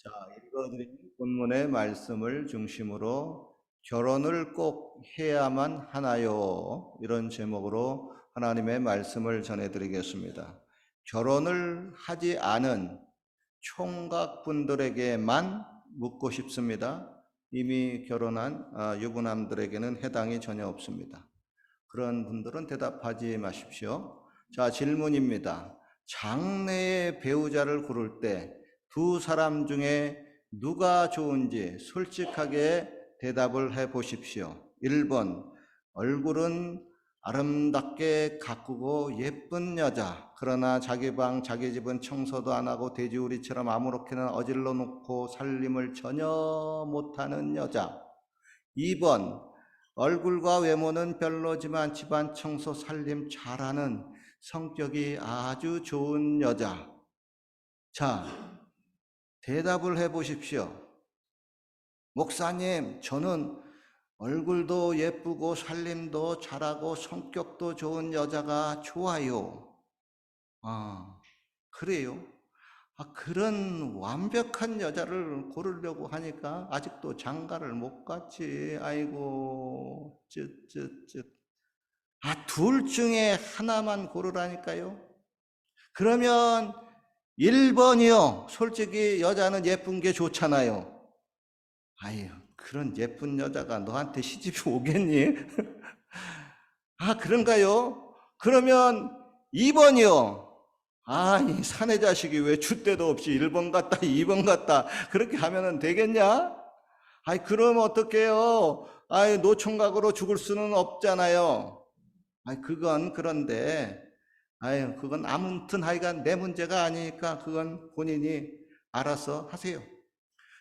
자, 읽어드린 본문의 말씀을 중심으로 결혼을 꼭 해야만 하나요? 이런 제목으로 하나님의 말씀을 전해드리겠습니다. 결혼을 하지 않은 총각분들에게만 묻고 싶습니다. 이미 결혼한 유부남들에게는 해당이 전혀 없습니다. 그런 분들은 대답하지 마십시오. 자, 질문입니다. 장래의 배우자를 고를 때 두 사람 중에 누가 좋은지 솔직하게 대답을 해 보십시오. 1번, 얼굴은 아름답게 가꾸고 예쁜 여자. 그러나 자기 방, 자기 집은 청소도 안 하고 돼지우리처럼 아무렇게나 어질러 놓고 살림을 전혀 못하는 여자. 2번, 얼굴과 외모는 별로지만 집안 청소 살림 잘하는 성격이 아주 좋은 여자. 자, 대답을 해 보십시오. 목사님, 저는 얼굴도 예쁘고 살림도 잘하고 성격도 좋은 여자가 좋아요. 아, 그래요? 그런 완벽한 여자를 고르려고 하니까 아직도 장가를 못 갔지. 아이고, 둘 중에 하나만 고르라니까요. 그러면 1번이요. 솔직히 여자는 예쁜 게 좋잖아요. 아유, 그런 예쁜 여자가 너한테 시집이 오겠니? 그런가요? 그러면 2번이요. 이 사내 자식이 왜 줏대도 없이 1번 갔다 2번 갔다 그렇게 하면 되겠냐? 그럼 어떡해요? 노총각으로 죽을 수는 없잖아요. 그건 그런데 그건 아무튼 하여간 내 문제가 아니니까 그건 본인이 알아서 하세요.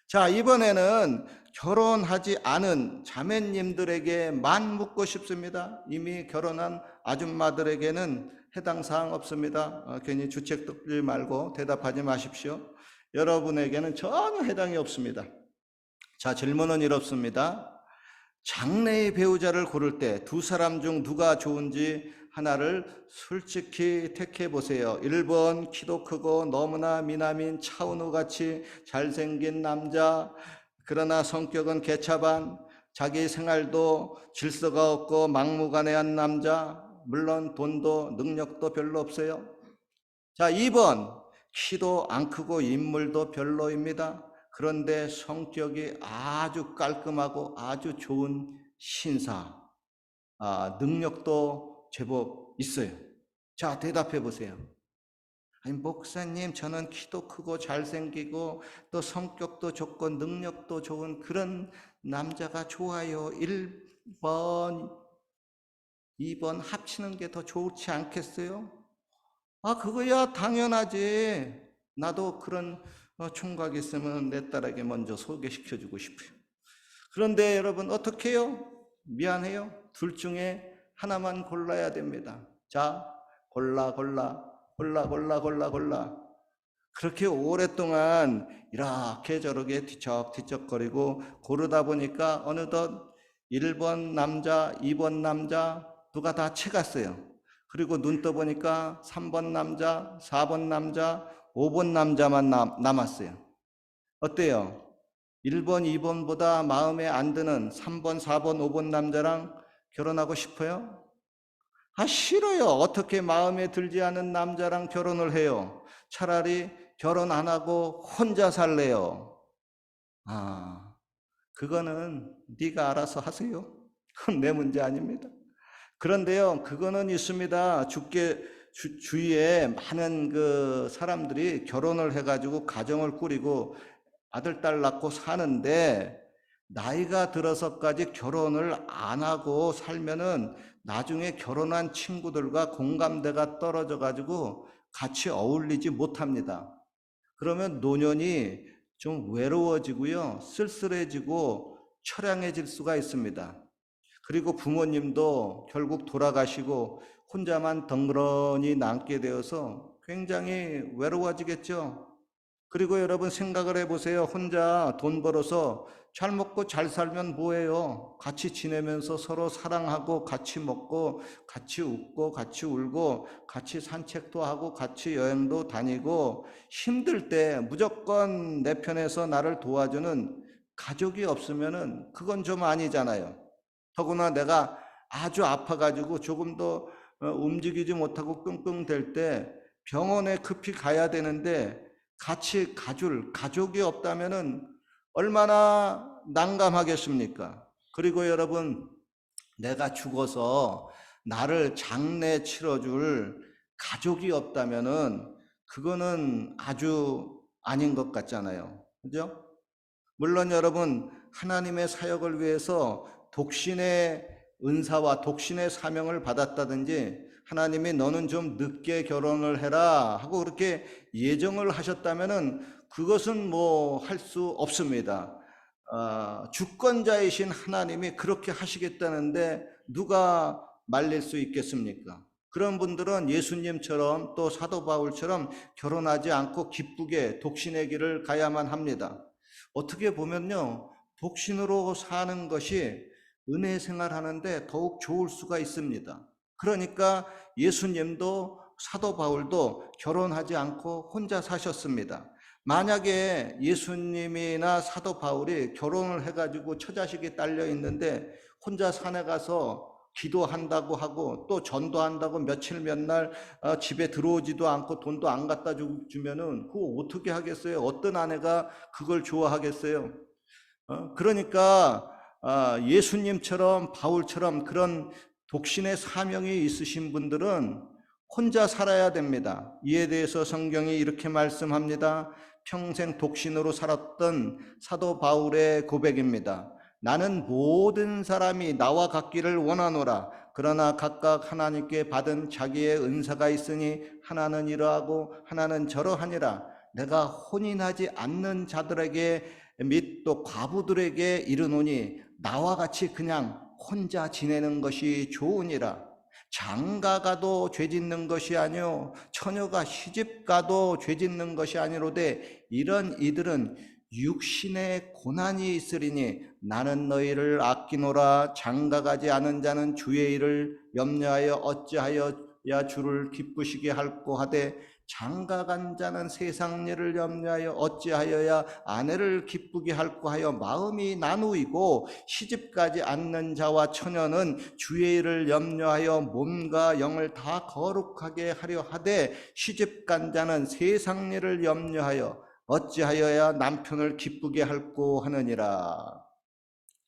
자, 이번에는 결혼하지 않은 자매님들에게만 묻고 싶습니다. 이미 결혼한 아줌마들에게는 해당 사항 없습니다. 괜히 주책 떨지 말고 대답하지 마십시오. 여러분에게는 전혀 해당이 없습니다. 자, 질문은 이렇습니다. 장래의 배우자를 고를 때 두 사람 중 누가 좋은지 하나를 솔직히 택해 보세요. 1번, 키도 크고 너무나 미남인 차은우 같이 잘생긴 남자, 그러나 성격은 개차반, 자기 생활도 질서가 없고 막무가내한 남자, 물론 돈도 능력도 별로 없어요. 자, 2번, 키도 안 크고 인물도 별로입니다. 그런데 성격이 아주 깔끔하고 아주 좋은 신사, 능력도 제법 있어요. 자, 대답해 보세요. 목사님, 저는 키도 크고 잘생기고 또 성격도 좋고 능력도 좋은 그런 남자가 좋아요. 1번, 2번 합치는 게 더 좋지 않겠어요? 그거야 당연하지. 나도 그런 총각 있으면 내 딸에게 먼저 소개시켜주고 싶어요. 그런데 여러분 어떻게 해요? 미안해요. 둘 중에 하나만 골라야 됩니다. 자, 골라. 그렇게 오랫동안 이렇게 저렇게 뒤척뒤척거리고 고르다 보니까 어느덧 1번 남자, 2번 남자 누가 다 채갔어요. 그리고 눈 떠보니까 3번 남자, 4번 남자, 5번 남자만 남았어요. 어때요? 1번, 2번보다 마음에 안 드는 3번, 4번, 5번 남자랑 결혼하고 싶어요? 싫어요. 어떻게 마음에 들지 않은 남자랑 결혼을 해요? 차라리 결혼 안 하고 혼자 살래요. 그거는 네가 알아서 하세요. 그건 내 문제 아닙니다. 그런데요, 그거는 있습니다. 주위에 많은 그 사람들이 결혼을 해가지고 가정을 꾸리고 아들, 딸 낳고 사는데 나이가 들어서까지 결혼을 안 하고 살면은 나중에 결혼한 친구들과 공감대가 떨어져가지고 같이 어울리지 못합니다. 그러면 노년이 좀 외로워지고요, 쓸쓸해지고 처량해질 수가 있습니다. 그리고 부모님도 결국 돌아가시고 혼자만 덩그러니 남게 되어서 굉장히 외로워지겠죠. 그리고 여러분 생각을 해보세요. 혼자 돈 벌어서 잘 먹고 잘 살면 뭐예요? 같이 지내면서 서로 사랑하고 같이 먹고 같이 웃고 같이 울고 같이 산책도 하고 같이 여행도 다니고 힘들 때 무조건 내 편에서 나를 도와주는 가족이 없으면은 그건 좀 아니잖아요. 더구나 내가 아주 아파가지고 조금 더 움직이지 못하고 끙끙댈 때 병원에 급히 가야 되는데 같이 가줄 가족이 없다면은 얼마나 난감하겠습니까? 그리고 여러분, 내가 죽어서 나를 장례 치러줄 가족이 없다면은 그거는 아주 아닌 것 같잖아요. 그죠? 물론 여러분, 하나님의 사역을 위해서 독신의 은사와 독신의 사명을 받았다든지 하나님이 너는 좀 늦게 결혼을 해라 하고 그렇게 예정을 하셨다면은 그것은 뭐 할 수 없습니다. 주권자이신 하나님이 그렇게 하시겠다는데 누가 말릴 수 있겠습니까? 그런 분들은 예수님처럼 또 사도 바울처럼 결혼하지 않고 기쁘게 독신의 길을 가야만 합니다. 어떻게 보면요, 독신으로 사는 것이 은혜 생활하는데 더욱 좋을 수가 있습니다. 그러니까 예수님도 사도 바울도 결혼하지 않고 혼자 사셨습니다. 만약에 예수님이나 사도 바울이 결혼을 해가지고 처자식이 딸려 있는데 혼자 산에 가서 기도한다고 하고 또 전도한다고 며칠 몇 날 집에 들어오지도 않고 돈도 안 갖다 주면은 그거 어떻게 하겠어요? 어떤 아내가 그걸 좋아하겠어요? 그러니까 예수님처럼 바울처럼 그런 독신의 사명이 있으신 분들은 혼자 살아야 됩니다. 이에 대해서 성경이 이렇게 말씀합니다. 평생 독신으로 살았던 사도 바울의 고백입니다. 나는 모든 사람이 나와 같기를 원하노라. 그러나 각각 하나님께 받은 자기의 은사가 있으니 하나는 이러하고 하나는 저러하니라. 내가 혼인하지 않는 자들에게 및 또 과부들에게 이르노니 나와 같이 그냥 혼자 지내는 것이 좋으니라. 장가가도 죄짓는 것이 아니요 처녀가 시집가도 죄짓는 것이 아니로되 이런 이들은 육신의 고난이 있으리니 나는 너희를 아끼노라. 장가가지 않은 자는 주의 일을 염려하여 어찌하여야 주를 기쁘시게 할꼬 하되 장가간 자는 세상 일을 염려하여 어찌하여야 아내를 기쁘게 할꼬 하여 마음이 나누이고 시집가지 않는 자와 처녀는 주의 일을 염려하여 몸과 영을 다 거룩하게 하려 하되 시집간 자는 세상 일을 염려하여 어찌하여야 남편을 기쁘게 할꼬 하느니라.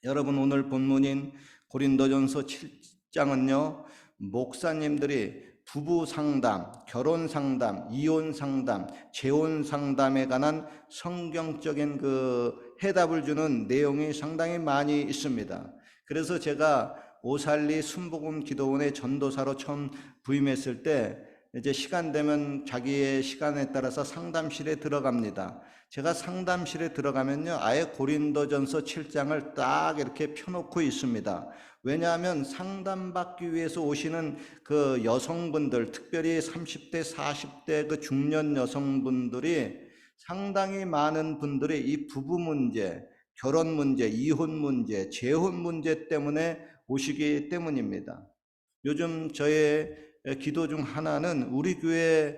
여러분, 오늘 본문인 고린도전서 7장은요 목사님들이 부부 상담, 결혼 상담, 이혼 상담, 재혼 상담에 관한 성경적인 그 해답을 주는 내용이 상당히 많이 있습니다. 그래서 제가 오살리 순복음 기도원의 전도사로 처음 부임했을 때 이제 시간 되면 자기의 시간에 따라서 상담실에 들어갑니다. 제가 상담실에 들어가면요 아예 고린도전서 7장을 딱 이렇게 펴놓고 있습니다. 왜냐하면 상담받기 위해서 오시는 그 여성분들, 특별히 30대 40대 그 중년 여성분들이 상당히 많은 분들이 이 부부 문제, 결혼 문제, 이혼 문제, 재혼 문제 때문에 오시기 때문입니다. 요즘 저의 기도 중 하나는 우리 교회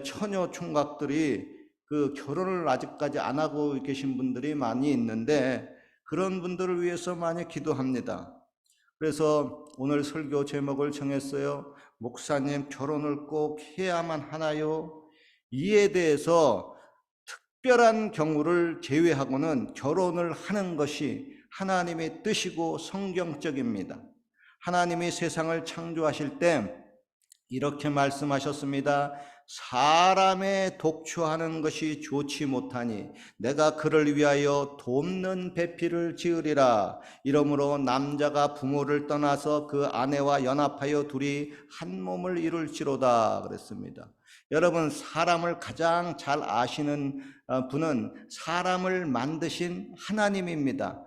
처녀 총각들이 그 결혼을 아직까지 안 하고 계신 분들이 많이 있는데 그런 분들을 위해서 많이 기도합니다. 그래서 오늘 설교 제목을 정했어요. 목사님, 결혼을 꼭 해야만 하나요? 이에 대해서 특별한 경우를 제외하고는 결혼을 하는 것이 하나님의 뜻이고 성경적입니다. 하나님이 세상을 창조하실 때 이렇게 말씀하셨습니다. 사람의 독초하는 것이 좋지 못하니 내가 그를 위하여 돕는 배필을 지으리라. 이러므로 남자가 부모를 떠나서 그 아내와 연합하여 둘이 한 몸을 이룰지로다 그랬습니다. 여러분, 사람을 가장 잘 아시는 분은 사람을 만드신 하나님입니다.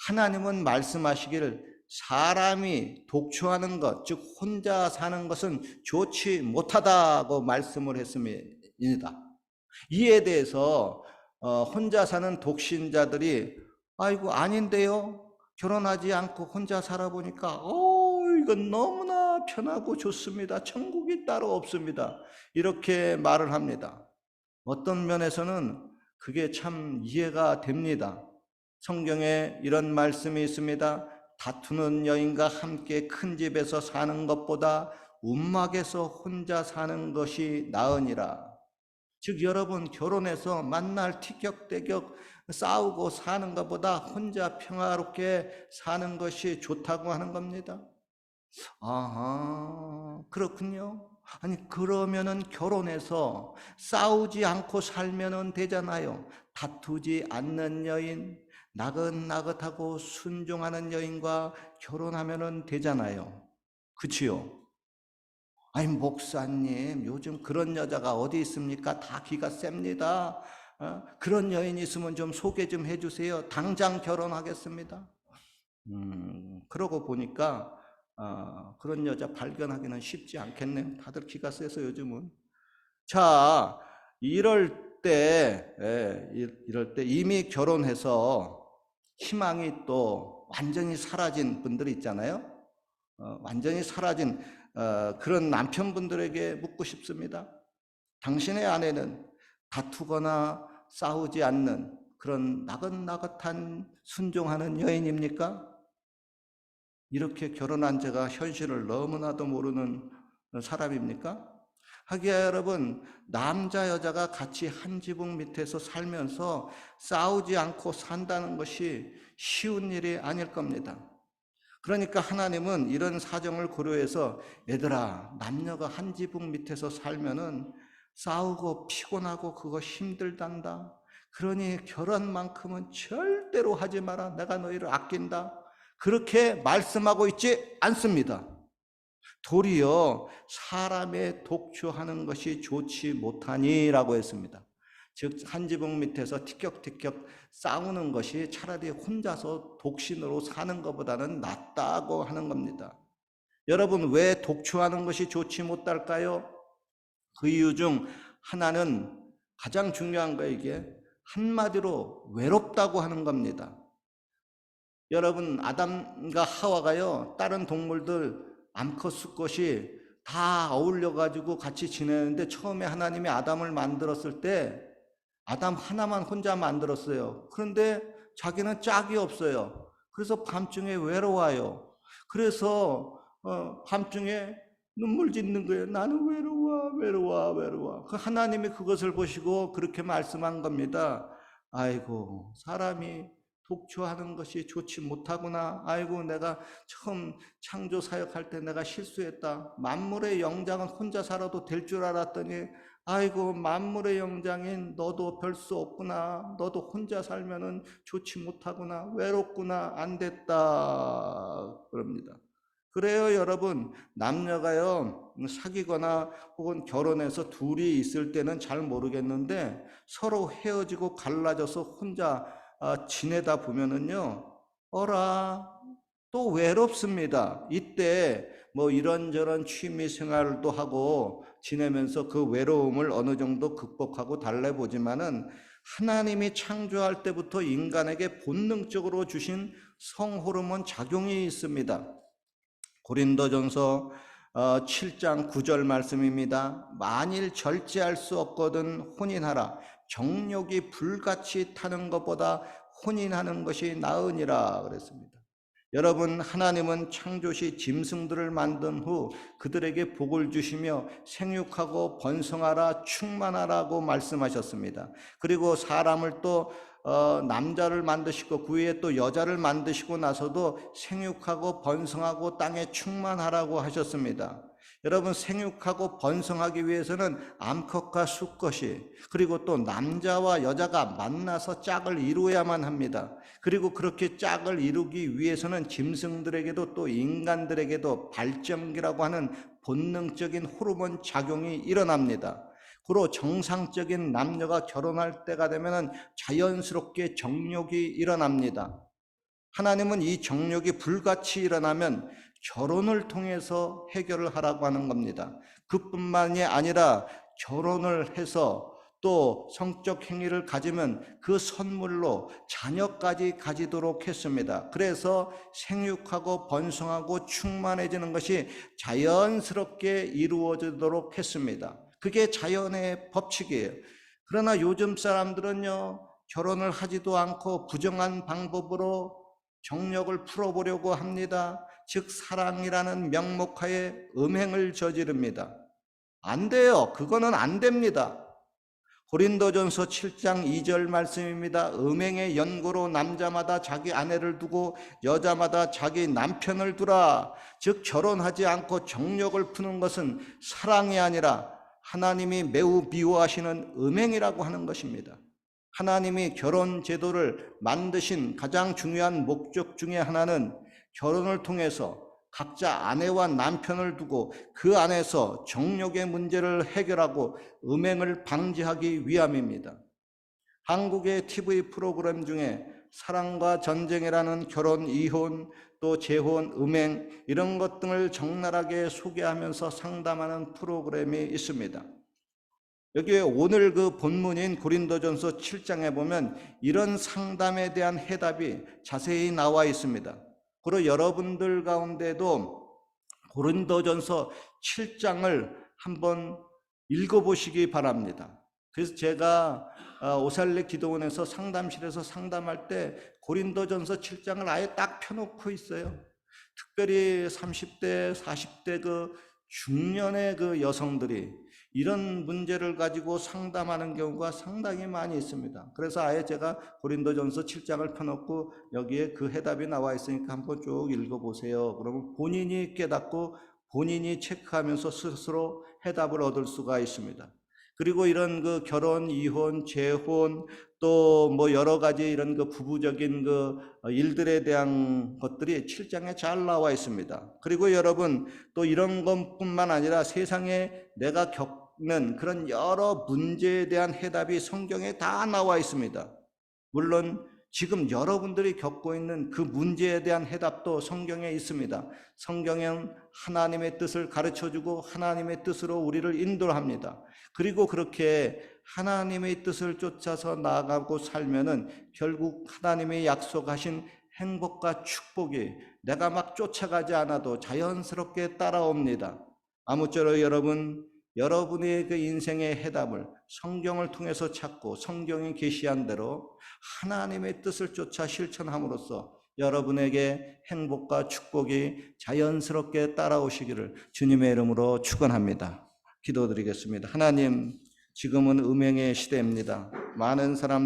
하나님은 말씀하시기를 사람이 독초하는 것, 즉 혼자 사는 것은 좋지 못하다고 말씀을 했습니다. 이에 대해서 혼자 사는 독신자들이 아이고 아닌데요. 결혼하지 않고 혼자 살아보니까 이건 너무나 편하고 좋습니다. 천국이 따로 없습니다. 이렇게 말을 합니다. 어떤 면에서는 그게 참 이해가 됩니다. 성경에 이런 말씀이 있습니다. 다투는 여인과 함께 큰 집에서 사는 것보다 움막에서 혼자 사는 것이 나으니라. 즉 여러분, 결혼해서 만날 티격태격 싸우고 사는 것보다 혼자 평화롭게 사는 것이 좋다고 하는 겁니다. 아하, 그렇군요. 아니, 그러면은 결혼해서 싸우지 않고 살면은 되잖아요. 다투지 않는 여인, 나긋나긋하고 순종하는 여인과 결혼하면은 되잖아요. 그치요? 아니, 목사님, 요즘 그런 여자가 어디 있습니까? 다 기가 셉니다. 그런 여인 있으면 좀 소개 좀 해주세요. 당장 결혼하겠습니다. 그러고 보니까 그런 여자 발견하기는 쉽지 않겠네요. 다들 기가 세서 요즘은. 자, 이럴 때 이미 결혼해서 희망이 또 완전히 사라진 분들이 있잖아요. 완전히 사라진 그런 남편분들에게 묻고 싶습니다. 당신의 아내는 다투거나 싸우지 않는 그런 나긋나긋한 순종하는 여인입니까? 이렇게 결혼한 제가 현실을 너무나도 모르는 사람입니까? 하기야 여러분, 남자 여자가 같이 한 지붕 밑에서 살면서 싸우지 않고 산다는 것이 쉬운 일이 아닐 겁니다. 그러니까 하나님은 이런 사정을 고려해서 얘들아, 남녀가 한 지붕 밑에서 살면은 싸우고 피곤하고 그거 힘들단다. 그러니 결혼만큼은 절대로 하지 마라. 내가 너희를 아낀다. 그렇게 말씀하고 있지 않습니다. 도리어 사람의 독주하는 것이 좋지 못하니라고 했습니다. 즉 한 지붕 밑에서 티격태격 싸우는 것이 차라리 혼자서 독신으로 사는 것보다는 낫다고 하는 겁니다. 여러분, 왜 독주하는 것이 좋지 못할까요? 그 이유 중 하나는, 가장 중요한 거, 이게 한마디로 외롭다고 하는 겁니다. 여러분, 아담과 하와가요, 다른 동물들 암컷 수컷이 다 어울려가지고 같이 지내는데, 처음에 하나님이 아담을 만들었을 때 아담 하나만 혼자 만들었어요. 그런데 자기는 짝이 없어요. 그래서 밤중에 외로워요. 그래서 밤중에 눈물 짓는 거예요. 나는 외로워. 그 하나님이 그것을 보시고 그렇게 말씀한 겁니다. 아이고, 사람이 독초하는 것이 좋지 못하구나. 아이고, 내가 처음 창조 사역할 때 내가 실수했다. 만물의 영장은 혼자 살아도 될 줄 알았더니 아이고, 만물의 영장인 너도 별 수 없구나. 너도 혼자 살면은 좋지 못하구나. 외롭구나. 안 됐다. 그럽니다. 그래요, 여러분. 남녀가요, 사귀거나 혹은 결혼해서 둘이 있을 때는 잘 모르겠는데 서로 헤어지고 갈라져서 혼자 지내다 보면은요, 또 외롭습니다. 이때 뭐 이런저런 취미 생활도 하고 지내면서 그 외로움을 어느 정도 극복하고 달래보지만은, 하나님이 창조할 때부터 인간에게 본능적으로 주신 성호르몬 작용이 있습니다. 고린도전서 7장 9절 말씀입니다. 만일 절제할 수 없거든 혼인하라. 정욕이 불같이 타는 것보다 혼인하는 것이 나으니라 그랬습니다. 여러분, 하나님은 창조시 짐승들을 만든 후 그들에게 복을 주시며 생육하고 번성하라 충만하라고 말씀하셨습니다. 그리고 사람을 또 남자를 만드시고 그 위에 또 여자를 만드시고 나서도 생육하고 번성하고 땅에 충만하라고 하셨습니다. 여러분, 생육하고 번성하기 위해서는 암컷과 수컷이, 그리고 또 남자와 여자가 만나서 짝을 이루어야만 합니다. 그리고 그렇게 짝을 이루기 위해서는 짐승들에게도 또 인간들에게도 발정기라고 하는 본능적인 호르몬 작용이 일어납니다. 그로 정상적인 남녀가 결혼할 때가 되면 자연스럽게 정욕이 일어납니다. 하나님은 이 정욕이 불같이 일어나면 결혼을 통해서 해결을 하라고 하는 겁니다. 그뿐만이 아니라 결혼을 해서 또 성적 행위를 가지면 그 선물로 자녀까지 가지도록 했습니다. 그래서 생육하고 번성하고 충만해지는 것이 자연스럽게 이루어지도록 했습니다. 그게 자연의 법칙이에요. 그러나 요즘 사람들은요, 결혼을 하지도 않고 부정한 방법으로 정력을 풀어보려고 합니다. 즉 사랑이라는 명목하에 음행을 저지릅니다. 안 돼요. 그거는 안 됩니다. 고린도전서 7장 2절 말씀입니다. 음행의 연고로 남자마다 자기 아내를 두고 여자마다 자기 남편을 두라. 즉 결혼하지 않고 정력을 푸는 것은 사랑이 아니라 하나님이 매우 미워하시는 음행이라고 하는 것입니다. 하나님이 결혼 제도를 만드신 가장 중요한 목적 중에 하나는 결혼을 통해서 각자 아내와 남편을 두고 그 안에서 정욕의 문제를 해결하고 음행을 방지하기 위함입니다. 한국의 TV 프로그램 중에 사랑과 전쟁이라는 결혼, 이혼, 또 재혼, 음행 이런 것 등을 적나라하게 소개하면서 상담하는 프로그램이 있습니다. 여기에 오늘 그 본문인 고린도전서 7장에 보면 이런 상담에 대한 해답이 자세히 나와 있습니다. 그리고 여러분들 가운데도 고린도전서 7장을 한번 읽어보시기 바랍니다. 그래서 제가 오살레 기도원에서 상담실에서 상담할 때 고린도전서 7장을 아예 딱 펴놓고 있어요. 특별히 30대, 40대 그 중년의 그 여성들이 이런 문제를 가지고 상담하는 경우가 상당히 많이 있습니다. 그래서 아예 제가 고린도전서 7장을 펴놓고 여기에 그 해답이 나와 있으니까 한번 쭉 읽어보세요. 그러면 본인이 깨닫고 본인이 체크하면서 스스로 해답을 얻을 수가 있습니다. 그리고 이런 그 결혼, 이혼, 재혼 또 뭐 여러 가지 이런 그 부부적인 그 일들에 대한 것들이 7장에 잘 나와 있습니다. 그리고 여러분 또 이런 것뿐만 아니라 세상에 내가 겪는 그런 여러 문제에 대한 해답이 성경에 다 나와 있습니다. 물론 지금 여러분들이 겪고 있는 그 문제에 대한 해답도 성경에 있습니다. 성경은 하나님의 뜻을 가르쳐주고 하나님의 뜻으로 우리를 인도합니다. 그리고 그렇게 하나님의 뜻을 쫓아서 나아가고 살면은 결국 하나님의 약속하신 행복과 축복이 내가 막 쫓아가지 않아도 자연스럽게 따라옵니다. 아무쪼록 여러분의 그 인생의 해답을 성경을 통해서 찾고 성경이 계시한 대로 하나님의 뜻을 쫓아 실천함으로써 여러분에게 행복과 축복이 자연스럽게 따라오시기를 주님의 이름으로 축원합니다. 기도드리겠습니다. 하나님, 지금은 음행의 시대입니다. 많은 사람